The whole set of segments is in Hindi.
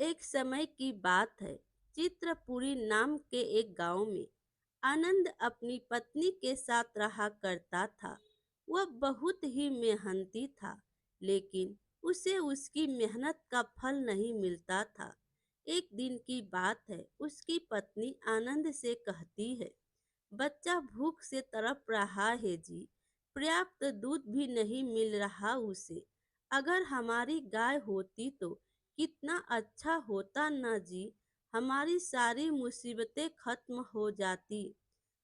एक समय की बात है। चित्रपुरी नाम के एक गांव में आनंद अपनी पत्नी के साथ रहा करता था। वह बहुत ही मेहनती था, लेकिन उसे उसकी मेहनत का फल नहीं मिलता था। एक दिन की बात है, उसकी पत्नी आनंद से कहती है, बच्चा भूख से तड़प रहा है जी। पर्याप्त दूध भी नहीं मिल रहा उसे। अगर हमारी गाय होती तो कितना अच्छा होता ना जी। हमारी सारी मुसीबतें खत्म हो जाती।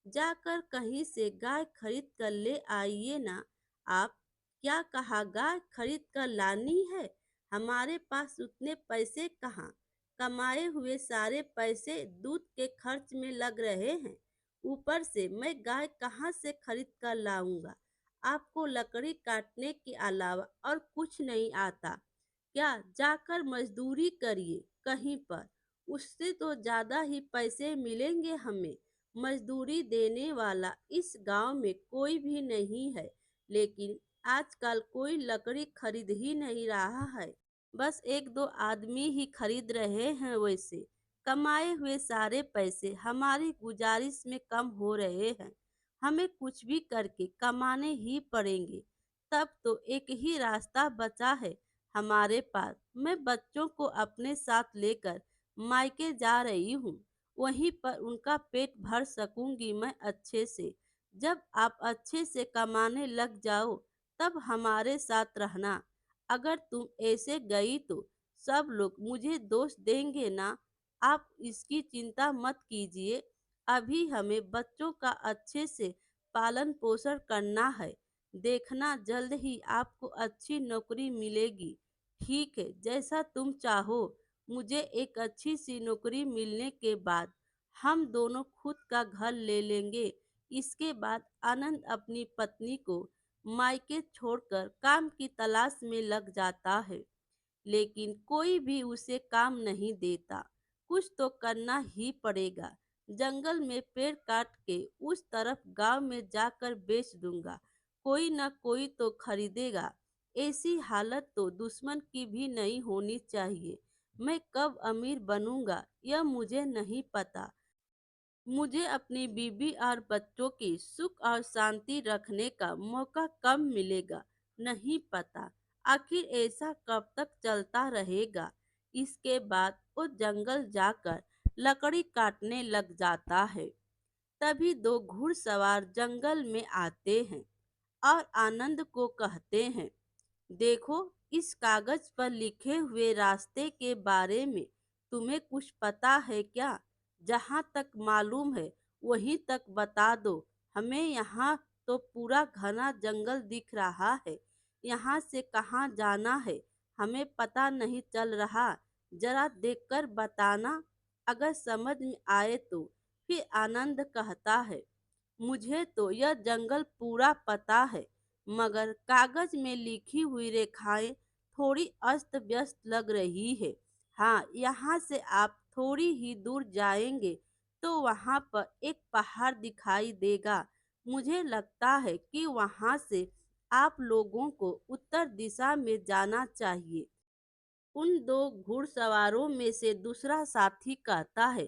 जाकर कहीं से गाय खरीद कर ले आइए ना। आप क्या कहा, गाय खरीद कर लानी है? हमारे पास उतने पैसे कहाँ। कमाए हुए सारे पैसे दूध के खर्च में लग रहे हैं। ऊपर से मैं गाय कहाँ से खरीद कर लाऊंगा। आपको लकड़ी काटने के अलावा और कुछ नहीं आता क्या? जाकर मजदूरी करिए कहीं पर, उससे तो ज्यादा ही पैसे मिलेंगे हमें। मजदूरी देने वाला इस गांव में कोई भी नहीं है, लेकिन आजकल कोई लकड़ी खरीद ही नहीं रहा है। बस एक दो आदमी ही खरीद रहे हैं। वैसे कमाए हुए सारे पैसे हमारी गुजारिश में कम हो रहे हैं। हमें कुछ भी करके कमाने ही पड़ेंगे। तब तो एक ही रास्ता बचा है हमारे पास। मैं बच्चों को अपने साथ लेकर मायके जा रही हूँ। वहीं पर उनका पेट भर सकूंगी मैं अच्छे से। जब आप अच्छे से कमाने लग जाओ, तब हमारे साथ रहना। अगर तुम ऐसे गई तो सब लोग मुझे दोष देंगे ना। आप इसकी चिंता मत कीजिए। अभी हमें बच्चों का अच्छे से पालन पोषण करना है। देखना जल्द ही आपको अच्छी नौकरी मिलेगी। ठीक है, जैसा तुम चाहो। मुझे एक अच्छी सी नौकरी मिलने के बाद हम दोनों खुद का घर ले लेंगे। इसके बाद आनंद अपनी पत्नी को मायके छोड़कर काम की तलाश में लग जाता है। लेकिन कोई भी उसे काम नहीं देता। कुछ तो करना ही पड़ेगा। जंगल में पेड़ काट के उस तरफ गांव में जाकर बेच दूंगा। कोई न कोई तो खरीदेगा। ऐसी हालत तो दुश्मन की भी नहीं होनी चाहिए। मैं कब अमीर बनूंगा यह मुझे नहीं पता। मुझे अपनी बीवी और बच्चों की सुख और शांति रखने का मौका कब मिलेगा, नहीं पता। आखिर ऐसा कब तक चलता रहेगा? इसके बाद वो जंगल जाकर लकड़ी काटने लग जाता है। तभी दो घुड़सवार जंगल में आते हैं और आनंद को कहते हैं, देखो, इस कागज पर लिखे हुए रास्ते के बारे में तुम्हें कुछ पता है क्या? जहाँ तक मालूम है वहीं तक बता दो। हमें यहाँ तो पूरा घना जंगल दिख रहा है। यहाँ से कहाँ जाना है हमें पता नहीं चल रहा। जरा देखकर बताना, अगर समझ में आए तो। फिर आनंद कहता है, मुझे तो यह जंगल पूरा पता है, मगर कागज में लिखी हुई रेखाएं थोड़ी अस्त व्यस्त लग रही है। हाँ, यहाँ से आप थोड़ी ही दूर जाएंगे तो वहाँ पर एक पहाड़ दिखाई देगा। मुझे लगता है कि वहाँ से आप लोगों को उत्तर दिशा में जाना चाहिए। उन दो घुड़सवारों में से दूसरा साथी कहता है,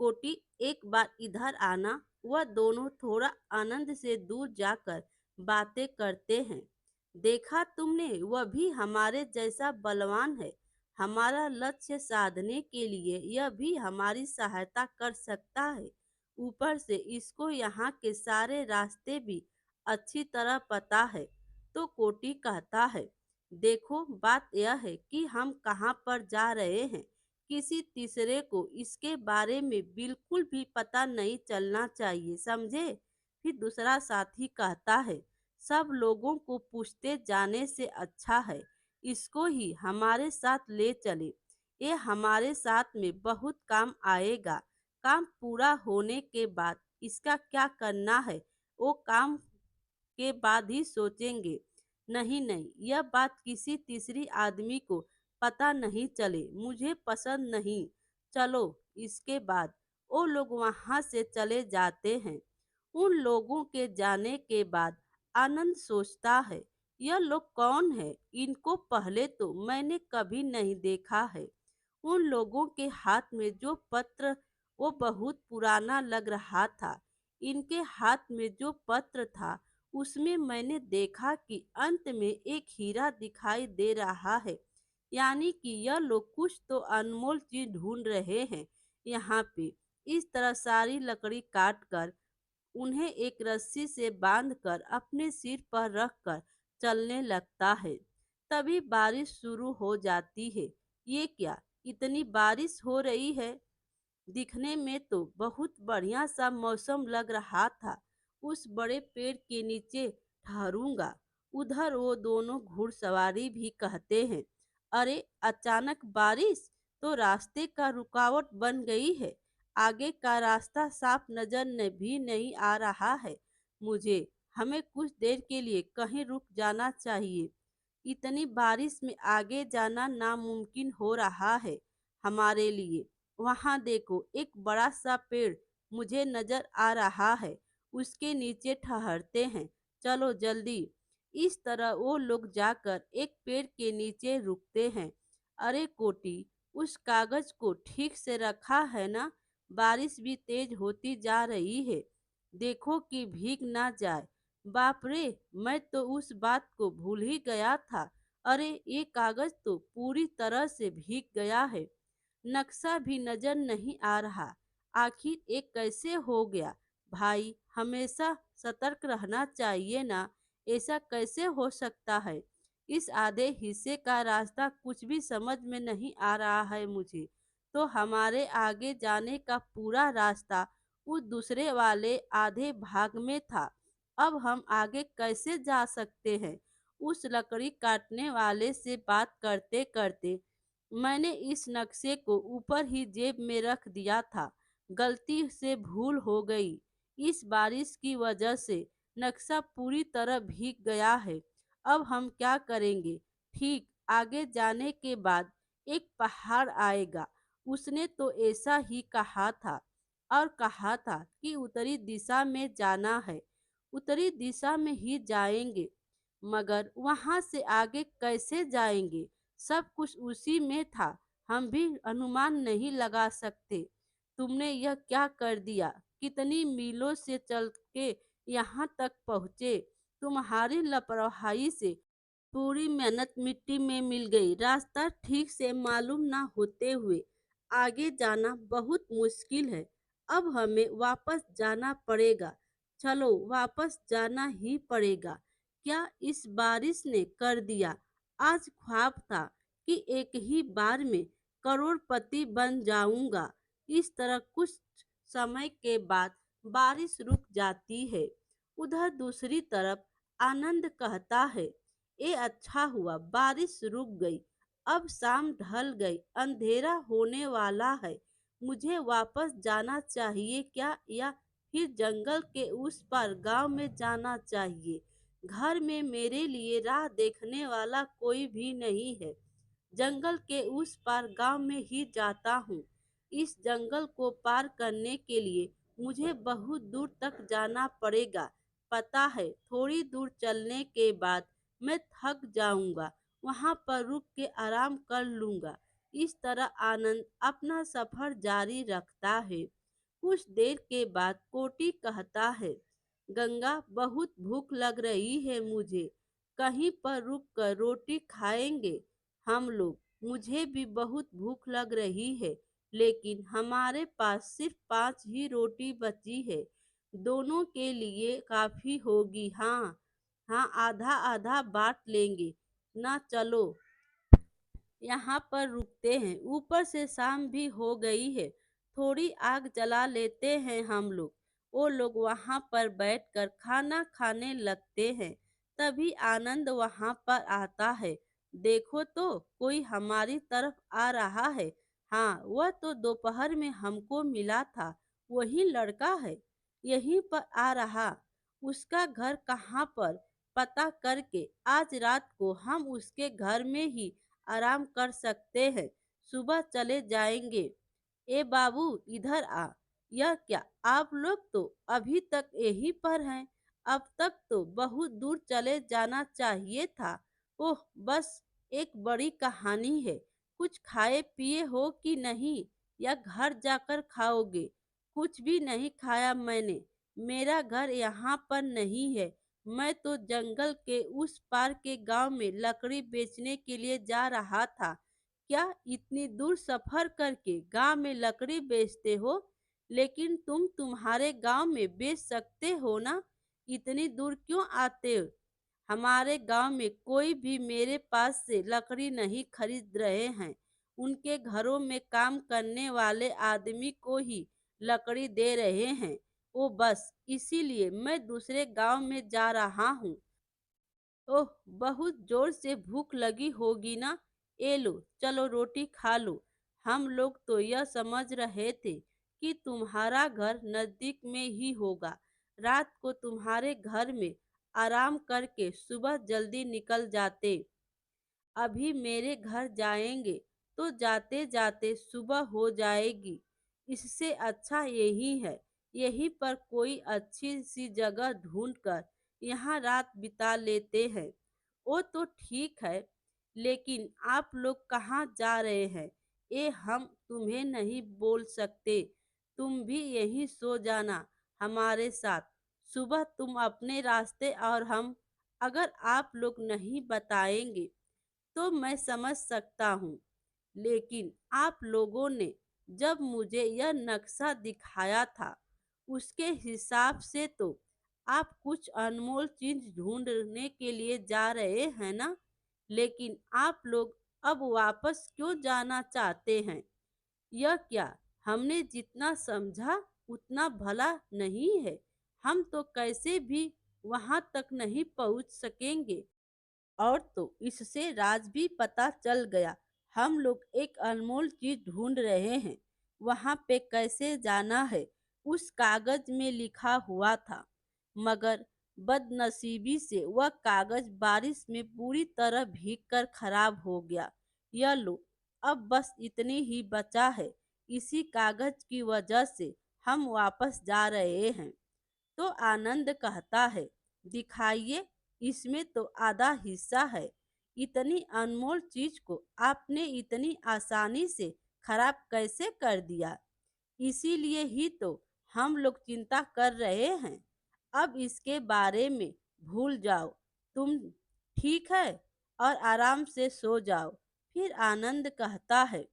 कोटी, एक बार इधर आना। वह दोनों थोड़ा आनंद से दूर जाकर बातें करते हैं। देखा तुमने, वह भी हमारे जैसा बलवान है। हमारा लक्ष्य साधने के लिए यह भी हमारी सहायता कर सकता है। ऊपर से इसको यहाँ के सारे रास्ते भी अच्छी तरह पता है। तो कोटी कहता है, देखो, बात यह है कि हम कहाँ पर जा रहे हैं, किसी तीसरे को इसके बारे में बिल्कुल भी पता नहीं चलना चाहिए, समझे? फिर दूसरा साथी कहता है, सब लोगों को पूछते जाने से अच्छा है इसको ही हमारे साथ ले चले। ये हमारे साथ में बहुत काम आएगा। काम पूरा होने के बाद इसका क्या करना है वो काम के बाद ही सोचेंगे। नहीं नहीं, यह बात किसी तीसरी आदमी को पता नहीं चले, मुझे पसंद नहीं। चलो। इसके बाद वो लोग वहां से चले जाते हैं। उन लोगों के जाने के बाद आनंद सोचता है, यह लोग कौन है? इनको पहले तो मैंने कभी नहीं देखा है। उन लोगों के हाथ में जो पत्र वो बहुत पुराना लग रहा था। इनके हाथ में जो पत्र था उसमें मैंने देखा कि अंत में एक हीरा दिखाई दे रहा है। यानी कि यह लोग कुछ तो अनमोल चीज ढूंढ रहे हैं यहाँ पे। इस तरह सारी लकड़ी काट कर उन्हें एक रस्सी से बांधकर अपने सिर पर रखकर चलने लगता है। तभी बारिश शुरू हो जाती है। ये क्या, इतनी बारिश हो रही है? दिखने में तो बहुत बढ़िया सा मौसम लग रहा था। उस बड़े पेड़ के नीचे ठहरूंगा। उधर वो दोनों घुड़सवारी भी कहते हैं, अरे अचानक बारिश तो रास्ते का रुकावट बन गई है। आगे का रास्ता साफ नजर भी नहीं आ रहा है मुझे। हमें कुछ देर के लिए कहीं रुक जाना चाहिए। इतनी बारिश में आगे जाना नामुमकिन हो रहा है हमारे लिए। वहां देखो, एक बड़ा सा पेड़ मुझे नजर आ रहा है। उसके नीचे ठहरते हैं। चलो जल्दी। इस तरह वो लोग जाकर एक पेड़ के नीचे रुकते हैं। अरे कोटी, उस कागज को ठीक से रखा है ना? बारिश भी तेज होती जा रही है। देखो कि भीग ना जाए। बाप रे, मैं तो उस बात को भूल ही गया था। अरे ये कागज तो पूरी तरह से भीग गया है। नक्शा भी नजर नहीं आ रहा। आखिर ये कैसे हो गया? भाई, हमेशा सतर्क रहना चाहिए ना। ऐसा कैसे हो सकता है? इस आधे हिस्से का रास्ता कुछ भी समझ में नहीं आ रहा है मुझे। तो हमारे आगे जाने का पूरा रास्ता उस दूसरे वाले आधे भाग में था। अब हम आगे कैसे जा सकते हैं? उस लकड़ी काटने वाले से बात करते करते मैंने इस नक्शे को ऊपर ही जेब में रख दिया था। गलती से भूल हो गई। इस बारिश की वजह से नक्शा पूरी तरह भीग गया है। अब हम क्या करेंगे? ठीक आगे जाने के बाद एक पहाड़ आएगा। उसने तो ऐसा ही कहा था। और कहा था कि उत्तरी दिशा में जाना है। उत्तरी दिशा में ही जाएंगे। मगर वहां से आगे कैसे जाएंगे? सब कुछ उसी में था। हम भी अनुमान नहीं लगा सकते। तुमने यह क्या कर दिया? कितनी मीलों से चल के यहाँ तक पहुँचे। तुम्हारी लापरवाही से पूरी मेहनत मिट्टी में मिल गई। रास्ता ठीक से मालूम ना होते हुए आगे जाना बहुत मुश्किल है। अब हमें वापस जाना पड़ेगा। चलो, वापस जाना ही पड़ेगा। क्या इस बारिश ने कर दिया? आज ख्वाब था कि एक ही बार में करोड़पति बन जाऊंगा। इस तरह कुछ समय के बाद बारिश रुक जाती है। उधर दूसरी तरफ आनंद कहता है, ये अच्छा हुआ बारिश रुक गई। अब शाम ढल गई, अंधेरा होने वाला है। मुझे वापस जाना चाहिए क्या, या फिर जंगल के उस पार गांव में जाना चाहिए? घर में मेरे लिए राह देखने वाला कोई भी नहीं है। जंगल के उस पार गांव में ही जाता हूँ। इस जंगल को पार करने के लिए मुझे बहुत दूर तक जाना पड़ेगा। पता है, थोड़ी दूर चलने के बाद मैं थक जाऊंगा। वहां पर रुक के आराम कर लूंगा। इस तरह आनंद अपना सफर जारी रखता है। कुछ देर के बाद कोटी कहता है, गंगा, बहुत भूख लग रही है मुझे। कहीं पर रुक कर रोटी खाएंगे हम लोग। मुझे भी बहुत भूख लग रही है, लेकिन हमारे पास सिर्फ 5 ही रोटी बची है। दोनों के लिए काफी होगी। हाँ हाँ, आधा आधा बांट लेंगे ना। चलो, यहाँ पर रुकते हैं। ऊपर से शाम भी हो गई है। थोड़ी आग जला लेते हैं हम लोग। वो लोग वहाँ पर बैठकर खाना खाने लगते हैं। तभी आनंद वहाँ पर आता है। देखो तो, कोई हमारी तरफ आ रहा है। हाँ, वह तो दोपहर में हमको मिला था। वही लड़का है। यहीं पर आ रहा। उसका घर कहाँ पर? पता करके आज रात को हम उसके घर में ही आराम कर सकते हैं। सुबह चले जाएंगे। ए बाबू, इधर आ। यह क्या, आप लोग तो अभी तक यहीं पर हैं? अब तक तो बहुत दूर चले जाना चाहिए था। ओह, बस एक बड़ी कहानी है। कुछ खाए पिए हो कि नहीं, या घर जाकर खाओगे? कुछ भी नहीं खाया मैंने। मेरा घर यहाँ पर नहीं है। मैं तो जंगल के उस पार के गांव में लकड़ी बेचने के लिए जा रहा था। क्या इतनी दूर सफर करके गांव में लकड़ी बेचते हो? लेकिन तुम तुम्हारे गांव में बेच सकते हो ना? इतनी दूर क्यों आते हो? हमारे गांव में कोई भी मेरे पास से लकड़ी नहीं खरीद रहे हैं। उनके घरों में काम करने वाले आदमी को ही लकड़ी दे रहे हैं। वो बस इसीलिए मैं दूसरे गांव में जा रहा हूँ। ओह! बहुत जोर से भूख लगी होगी ना? ये लो, चलो रोटी खा लो। हम लोग तो यह समझ रहे थे कि तुम्हारा घर नज़दीक में ही होगा। रात को तुम्हारे घर में आराम करके सुबह जल्दी निकल जाते। अभी मेरे घर जाएंगे तो जाते जाते सुबह हो जाएगी। इससे अच्छा यही है, यहीं पर कोई अच्छी सी जगह ढूंढकर यहाँ रात बिता लेते हैं। वो तो ठीक है, लेकिन आप लोग कहाँ जा रहे हैं ये हम तुम्हें नहीं बोल सकते। तुम भी यहीं सो जाना हमारे साथ। सुबह तुम अपने रास्ते और हम, अगर आप लोग नहीं बताएंगे तो मैं समझ सकता हूँ, लेकिन आप लोगों ने जब मुझे यह नक्शा दिखाया था, उसके हिसाब से तो आप कुछ अनमोल चीज ढूंढने के लिए जा रहे हैं ना? लेकिन आप लोग अब वापस क्यों जाना चाहते हैं? यह क्या, हमने जितना समझा उतना भला नहीं है। हम तो कैसे भी वहां तक नहीं पहुंच सकेंगे। और तो इससे राज भी पता चल गया। हम लोग एक अनमोल चीज ढूंढ रहे हैं। वहां पे कैसे जाना है उस कागज में लिखा हुआ था, मगर बदनसीबी से वह कागज बारिश में पूरी तरह भीगकर खराब हो गया। यह लो, अब बस इतनी ही बचा है। इसी कागज की वजह से हम वापस जा रहे हैं। तो आनंद कहता है, दिखाइए, इसमें तो आधा हिस्सा है। इतनी अनमोल चीज को आपने इतनी आसानी से खराब कैसे कर दिया? इसीलिए ही तो हम लोग चिंता कर रहे हैं। अब इसके बारे में भूल जाओ तुम, ठीक है? और आराम से सो जाओ। फिर आनंद कहता है,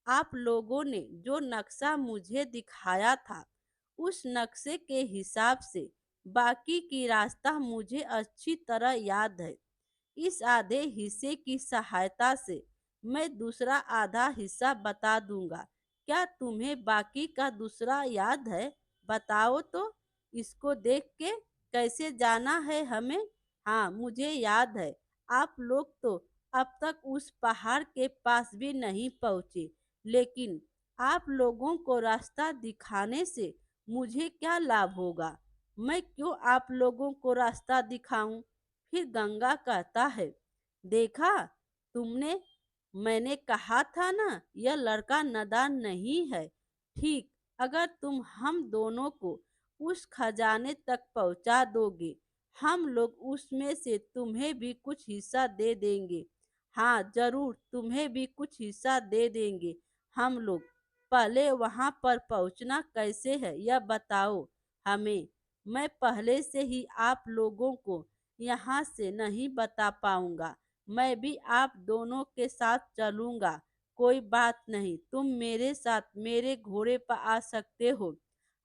आप लोगों ने जो नक्शा मुझे दिखाया था, उस नक्शे के हिसाब से बाकी की रास्ता मुझे अच्छी तरह याद है। इस आधे हिस्से की सहायता से मैं दूसरा आधा हिस्सा बता दूंगा। क्या तुम्हें बाकी का दूसरा याद है? बताओ तो। इसको देख के कैसे जाना है हमें? हाँ, मुझे याद है। आप लोग तो अब तक उस पहाड़ के पास भी नहीं पहुंचे, लेकिन आप लोगों को रास्ता दिखाने से मुझे क्या लाभ होगा? मैं क्यों आप लोगों को रास्ता दिखाऊं? फिर गंगा कहता है, देखा तुमने, मैंने कहा था ना, यह लड़का नादान नहीं है। ठीक, अगर तुम हम दोनों को उस खजाने तक पहुंचा दोगे, हम लोग उसमें से तुम्हें भी कुछ हिस्सा दे देंगे। हाँ, जरूर तुम्हें भी कुछ हिस्सा दे देंगे हम लोग। पहले वहां पर पहुंचना कैसे है यह बताओ हमें। मैं पहले से ही आप लोगों को यहाँ से नहीं बता पाऊंगा। मैं भी आप दोनों के साथ चलूंगा। कोई बात नहीं, तुम मेरे साथ मेरे घोड़े पर आ सकते हो।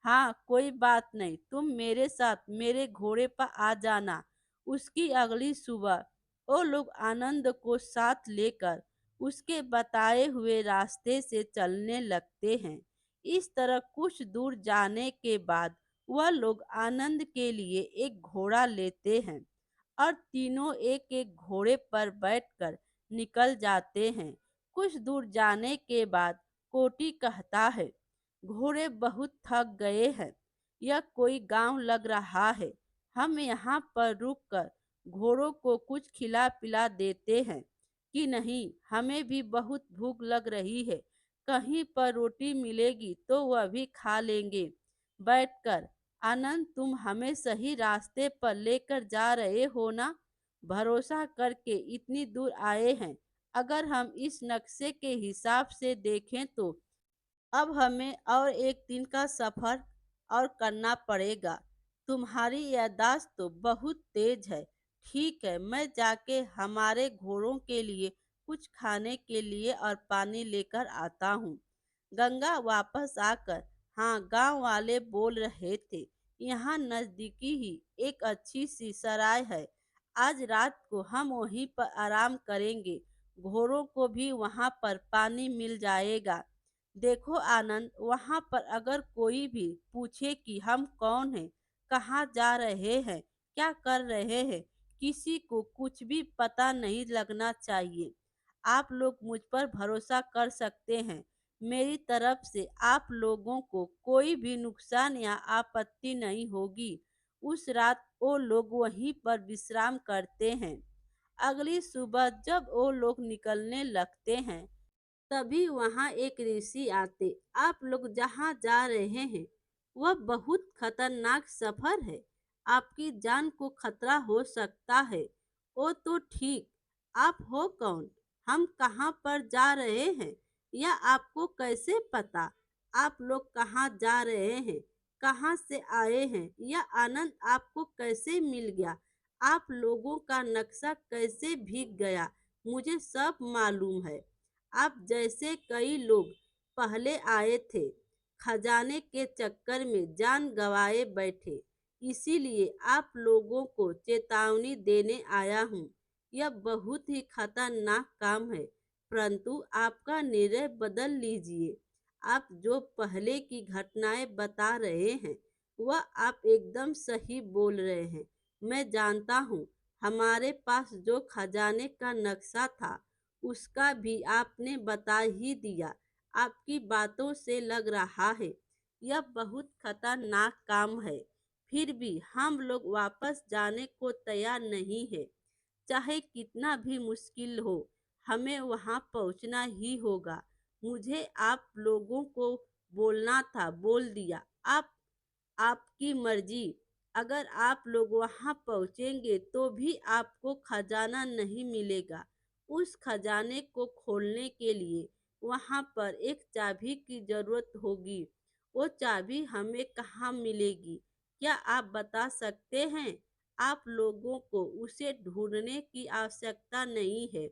हाँ, कोई बात नहीं, तुम मेरे साथ मेरे घोड़े पर आ जाना। उसकी अगली सुबह वो लोग आनंद को साथ लेकर उसके बताए हुए रास्ते से चलने लगते हैं। इस तरह कुछ दूर जाने के बाद वह लोग आनंद के लिए एक घोड़ा लेते हैं और तीनों एक एक घोड़े पर बैठकर निकल जाते हैं। कुछ दूर जाने के बाद कोटी कहता है, घोड़े बहुत थक गए हैं। यह कोई गांव लग रहा है। हम यहाँ पर रुककर घोड़ों को कुछ खिला पिला देते हैं कि नहीं? हमें भी बहुत भूख लग रही है। कहीं पर रोटी मिलेगी तो वह भी खा लेंगे बैठकर। आनंद, तुम हमें सही रास्ते पर लेकर जा रहे हो ना? भरोसा करके इतनी दूर आए हैं, अगर हम इस नक्शे के हिसाब से देखें तो अब हमें और एक दिन का सफर और करना पड़ेगा। तुम्हारी याददाश्त तो बहुत तेज है। ठीक है, मैं जाके हमारे घोड़ों के लिए कुछ खाने के लिए और पानी लेकर आता हूँ। गंगा वापस आकर, हाँ, गांव वाले बोल रहे थे, यहाँ नजदीकी ही एक अच्छी सी सराय है। आज रात को हम वहीं पर आराम करेंगे। घोड़ों को भी वहाँ पर पानी मिल जाएगा। देखो आनंद, वहां पर अगर कोई भी पूछे कि हम कौन हैं, कहाँ जा रहे हैं, क्या कर रहे हैं, किसी को कुछ भी पता नहीं लगना चाहिए। आप लोग मुझ पर भरोसा कर सकते हैं। मेरी तरफ से आप लोगों को कोई भी नुकसान या आपत्ति नहीं होगी। उस रात वो लोग वहीं पर विश्राम करते हैं। अगली सुबह जब वो लोग निकलने लगते हैं, तभी वहां एक ऋषि आते। आप लोग जहां जा रहे हैं वह बहुत खतरनाक सफर है। आपकी जान को खतरा हो सकता है। ओ तो ठीक, आप हो कौन? हम कहां पर जा रहे हैं यह आपको कैसे पता? आप लोग कहां जा रहे हैं, कहां से आए हैं, यह आनंद आपको कैसे मिल गया? आप लोगों का नक्शा कैसे भीग गया? मुझे सब मालूम है। आप जैसे कई लोग पहले आए थे, खजाने के चक्कर में जान गंवाए बैठे। इसीलिए आप लोगों को चेतावनी देने आया हूँ। यह बहुत ही खतरनाक काम है, परंतु आपका निर्णय बदल लीजिए। आप जो पहले की घटनाएं बता रहे हैं वह आप एकदम सही बोल रहे हैं। मैं जानता हूँ, हमारे पास जो खजाने का नक्शा था उसका भी आपने बता ही दिया। आपकी बातों से लग रहा है यह बहुत खतरनाक काम है। फिर भी हम लोग वापस जाने को तैयार नहीं है। चाहे कितना भी मुश्किल हो, हमें वहां पहुंचना ही होगा। मुझे आप लोगों को बोलना था, बोल दिया। आपकी मर्जी। अगर आप लोग वहां पहुंचेंगे तो भी आपको खजाना नहीं मिलेगा। उस खजाने को खोलने के लिए वहां पर एक चाबी की जरूरत होगी। वो चाबी हमें कहाँ मिलेगी, क्या आप बता सकते हैं? आप लोगों को उसे ढूंढने की आवश्यकता नहीं है।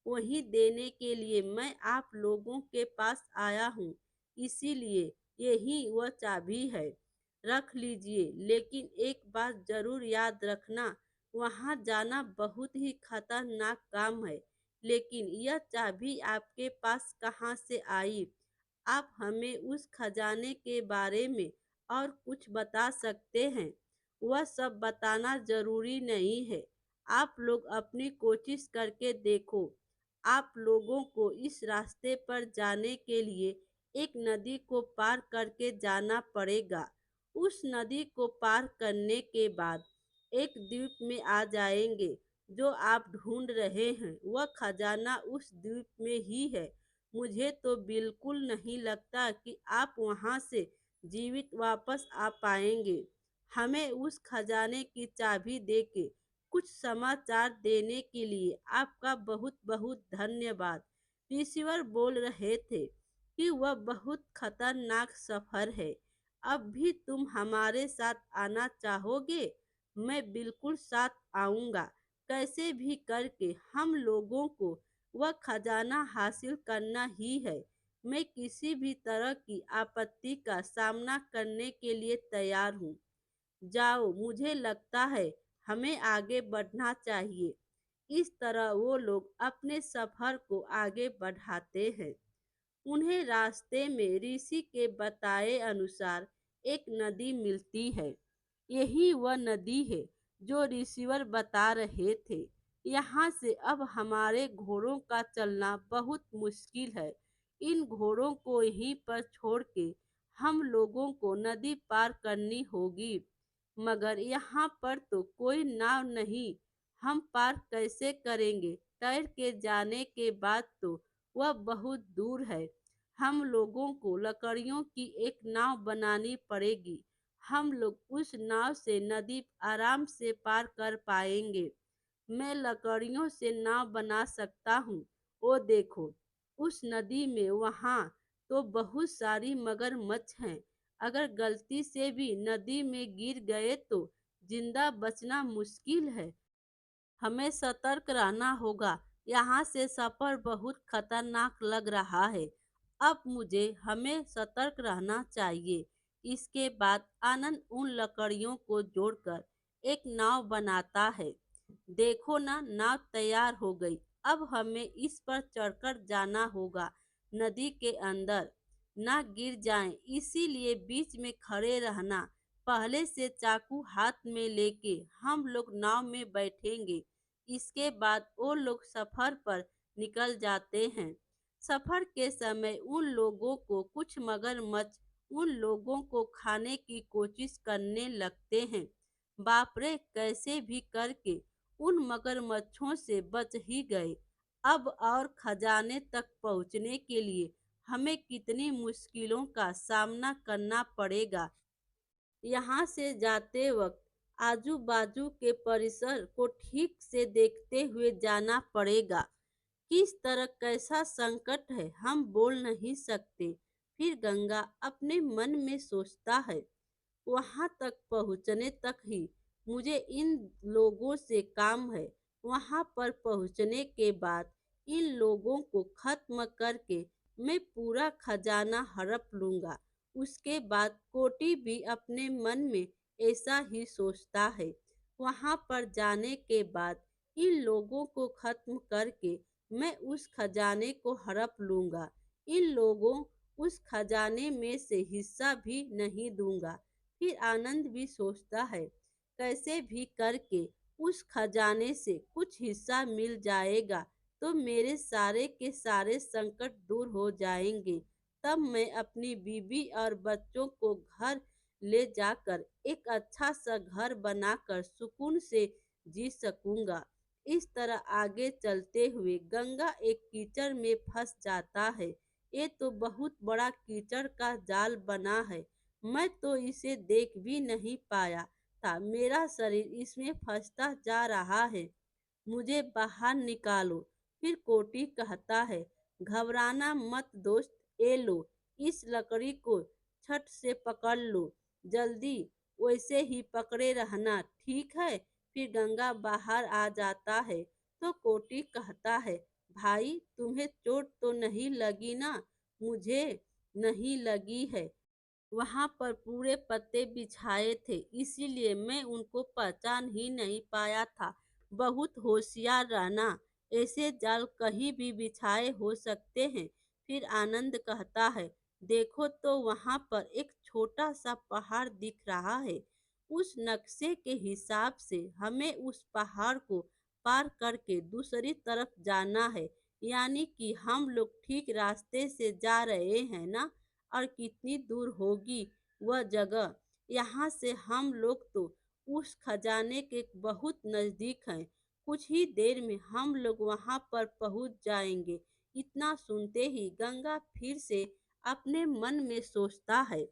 वही देने के लिए मैं आप लोगों के पास आया हूँ। इसीलिए यही वह चाबी है। रख लीजिए, लेकिन एक बात जरूर याद रखना, वहां जाना बहुत ही खतरनाक काम है। लेकिन यह चाबी आपके पास कहाँ से आई? आप हमें उस खजाने के बारे में और कुछ बता सकते हैं? वह सब बताना जरूरी नहीं है। आप लोग अपनी कोशिश करके देखो। आप लोगों को इस रास्ते पर जाने के लिए एक नदी को पार करके जाना पड़ेगा। उस नदी को पार करने के बाद एक द्वीप में आ जाएंगे। जो आप ढूंढ रहे हैं वह खजाना उस द्वीप में ही है। मुझे तो बिल्कुल नहीं लगता कि आप वहां से जीवित वापस आ पाएंगे। हमें उस खजाने की चाबी देके कुछ समाचार देने के लिए आपका बहुत बहुत धन्यवाद। रिसीवर बोल रहे थे कि वह बहुत खतरनाक सफर है। अब भी तुम हमारे साथ आना चाहोगे? मैं बिल्कुल साथ आऊंगा। कैसे भी करके हम लोगों को वह खजाना हासिल करना ही है। मैं किसी भी तरह की आपत्ति का सामना करने के लिए तैयार हूँ। जाओ, मुझे लगता है हमें आगे बढ़ना चाहिए। इस तरह वो लोग अपने सफर को आगे बढ़ाते हैं। उन्हें रास्ते में ऋषि के बताए अनुसार एक नदी मिलती है। यही वह नदी है जो ऋषिवर बता रहे थे। यहाँ से अब हमारे घोड़ों का चलना बहुत मुश्किल है। इन घोड़ों को यहीं पर छोड़ के हम लोगों को नदी पार करनी होगी। मगर यहाँ पर तो कोई नाव नहीं, हम पार कैसे करेंगे? तैर के जाने के बाद तो वह बहुत दूर है। हम लोगों को लकड़ियों की एक नाव बनानी पड़ेगी। हम लोग उस नाव से नदी आराम से पार कर पाएंगे। मैं लकड़ियों से नाव बना सकता हूँ ओ देखो, उस नदी में वहां तो बहुत सारी मगरमच्छ हैं। अगर गलती से भी नदी में गिर गए तो जिंदा बचना मुश्किल है। हमें सतर्क रहना होगा। यहाँ से सफर बहुत खतरनाक लग रहा है। अब मुझे हमें सतर्क रहना चाहिए। इसके बाद आनंद उन लकड़ियों को जोड़कर एक नाव बनाता है। देखो ना, नाव तैयार हो गई। अब हमें इस पर चढ़कर जाना होगा। नदी के अंदर ना गिर जाएं, इसीलिए बीच में खड़े रहना। पहले से चाकू हाथ में लेके हम लोग नाव में बैठेंगे। इसके बाद वो लोग सफर पर निकल जाते हैं। सफर के समय उन लोगों को कुछ मगरमच्छ उन लोगों को खाने की कोशिश करने लगते हैं। बाप रे, कैसे भी करके उन मगरमच्छों से बच ही गए। अब और खजाने तक पहुंचने के लिए हमें कितनी मुश्किलों का सामना करना पड़ेगा। यहाँ से जाते वक्त आजू बाजू के परिसर को ठीक से देखते हुए जाना पड़ेगा। किस तरह कैसा संकट है हम बोल नहीं सकते। फिर गंगा अपने मन में सोचता है, वहां तक पहुंचने तक ही मुझे इन लोगों से काम है। वहां पर पहुंचने के बाद इन लोगों को खत्म करके मैं पूरा खजाना हड़प लूंगा। उसके बाद कोटी भी अपने मन में ऐसा ही सोचता है। वहां पर जाने के बाद इन लोगों को खत्म करके मैं उस खजाने को हड़प लूंगा। इन लोगों उस खजाने में से हिस्सा भी नहीं दूंगा। फिर आनंद भी सोचता है, कैसे भी करके उस खजाने से कुछ हिस्सा मिल जाएगा तो मेरे सारे के सारे संकट दूर हो जाएंगे। तब मैं अपनी बीवी और बच्चों को घर ले जाकर एक अच्छा सा घर बनाकर सुकून से जी सकूंगा। इस तरह आगे चलते हुए गंगा एक कीचड़ में फंस जाता है। ये तो बहुत बड़ा कीचड़ का जाल बना है। मैं तो इसे देख भी नहीं पाया था। मेरा शरीर इसमें फंसता जा रहा है। मुझे बाहर निकालो। फिर कोटी कहता है, घबराना मत दोस्त, ये लो, इस लकड़ी को छट से पकड़ लो। जल्दी वैसे ही पकड़े रहना, ठीक है। फिर गंगा बाहर आ जाता है तो कोटी कहता है, भाई तुम्हें चोट तो नहीं लगी ना? मुझे नहीं लगी है। वहां पर पूरे पत्ते बिछाए थे, इसीलिए मैं उनको पहचान ही नहीं पाया था। बहुत होशियार रहना, ऐसे जाल कहीं भी बिछाए हो सकते हैं। फिर आनंद कहता है, देखो तो वहां पर एक छोटा सा पहाड़ दिख रहा है। उस नक्शे के हिसाब से हमें उस पहाड़ को पार करके दूसरी तरफ जाना है। यानी कि हम लोग ठीक रास्ते से जा रहे हैं ना? और कितनी दूर होगी वह जगह? यहाँ से हम लोग तो उस खजाने के बहुत नजदीक हैं। कुछ ही देर में हम लोग वहां पर पहुंच जाएंगे। इतना सुनते ही गंगा फिर से अपने मन में सोचता है,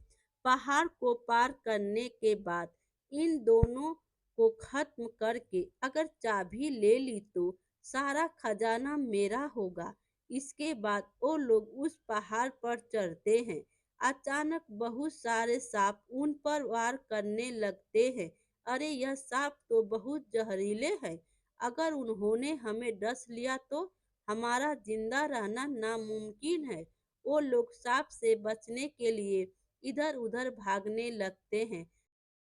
पहाड़ को पार करने के बाद इन दोनों को खत्म करके अगर चाबी ले ली तो सारा खजाना मेरा होगा। इसके बाद वो लोग उस पहाड़ पर चढ़ते हैं। अचानक बहुत सारे सांप उन पर वार करने लगते हैं। अरे, यह सांप तो बहुत जहरीले हैं। अगर उन्होंने हमें डस लिया तो हमारा जिंदा रहना नामुमकिन है। वो लोग सांप से बचने के लिए इधर उधर भागने लगते हैं।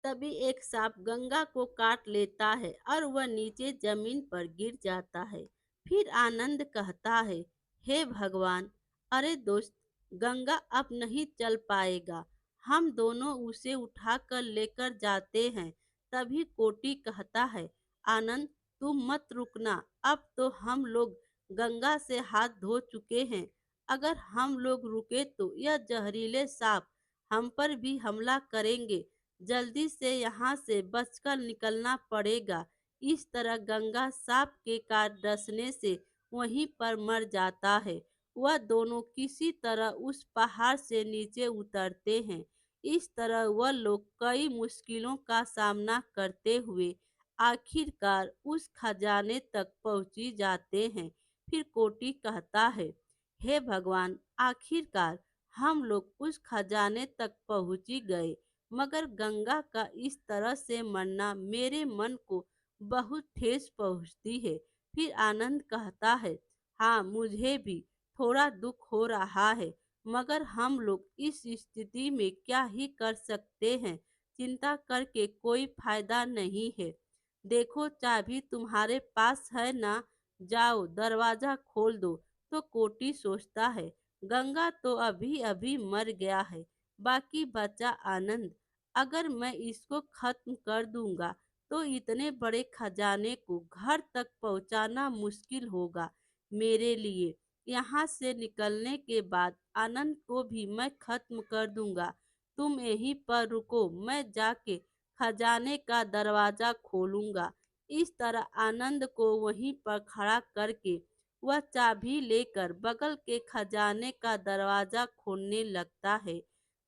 तभी एक सांप गंगा को काट लेता है और वह नीचे जमीन पर गिर जाता है। फिर आनंद कहता है, हे भगवान! अरे दोस्त, गंगा अब नहीं चल पाएगा। हम दोनों उसे उठाकर लेकर जाते हैं। तभी कोटी कहता है, आनंद तुम मत रुकना। अब तो हम लोग गंगा से हाथ धो चुके हैं। अगर हम लोग रुके तो यह जहरीले सांप हम पर भी हमला करेंगे। जल्दी से यहाँ से बचकर निकलना पड़ेगा। इस तरह गंगा सांप के काट डसने से वहीं पर मर जाता है। वह दोनों किसी तरह उस पहाड़ से नीचे उतरते हैं। इस तरह वह लोग कई मुश्किलों का सामना करते हुए आखिरकार उस खजाने तक पहुंची जाते हैं। फिर कोटी कहता है, हे भगवान, आखिरकार हम लोग उस खजाने तक पहुंच ही गए, मगर गंगा का इस तरह से मरना मेरे मन को बहुत ठेस पहुंचती है। फिर आनंद कहता है, हाँ मुझे भी थोड़ा दुख हो रहा है, मगर हम लोग इस स्थिति में क्या ही कर सकते हैं। चिंता करके कोई फायदा नहीं है। देखो चाबी तुम्हारे पास है ना, जाओ दरवाजा खोल दो। तो कोटी सोचता है, गंगा तो अभी अभी मर गया है, बाकी बचा आनंद। अगर मैं इसको खत्म कर दूंगा तो इतने बड़े खजाने को घर तक पहुंचाना मुश्किल होगा मेरे लिए। यहाँ से निकलने के बाद आनंद को भी मैं खत्म कर दूंगा। तुम यहीं पर रुको, मैं जाके खजाने का दरवाजा खोलूंगा। इस तरह आनंद को वहीं पर खड़ा करके वह चाबी लेकर बगल के खजाने का दरवाजा खोलने लगता है।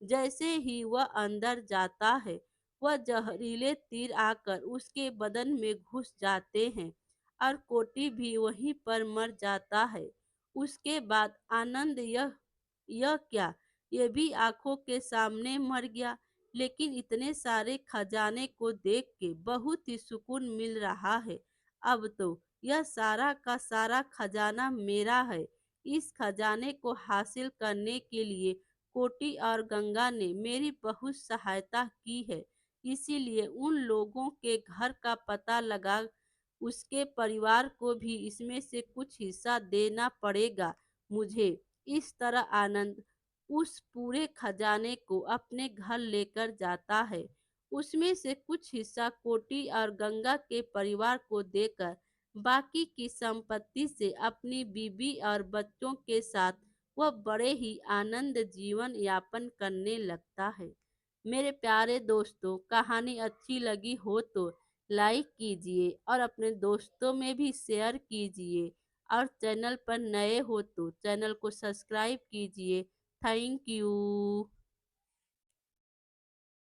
जैसे ही वह अंदर जाता है, वह जहरीले तीर आकर उसके बदन में घुस जाते हैं और कोटी भी वहीं पर मर जाता है। उसके बाद आनंद यह क्या, ये भी आंखों के सामने मर गया। लेकिन इतने सारे खजाने को देख के बहुत ही सुकून मिल रहा है। अब तो यह सारा का सारा खजाना मेरा है। इस खजाने को हासिल करने के लिए कोटी और गंगा ने मेरी बहुत सहायता की है। इसीलिए उन लोगों के घर का पता लगा उसके परिवार को भी इसमें से कुछ हिस्सा देना पड़ेगा मुझे। इस तरह आनंद उस पूरे खजाने को अपने घर लेकर जाता है। उसमें से कुछ हिस्सा कोटी और गंगा के परिवार को देकर बाकी की संपत्ति से अपनी बीवी और बच्चों के साथ वह बड़े ही आनंद जीवन यापन करने लगता है। मेरे प्यारे दोस्तों, कहानी अच्छी लगी हो तो लाइक कीजिए और अपने दोस्तों में भी शेयर कीजिए, और चैनल पर नए हो तो चैनल को सब्सक्राइब कीजिए। Thank you.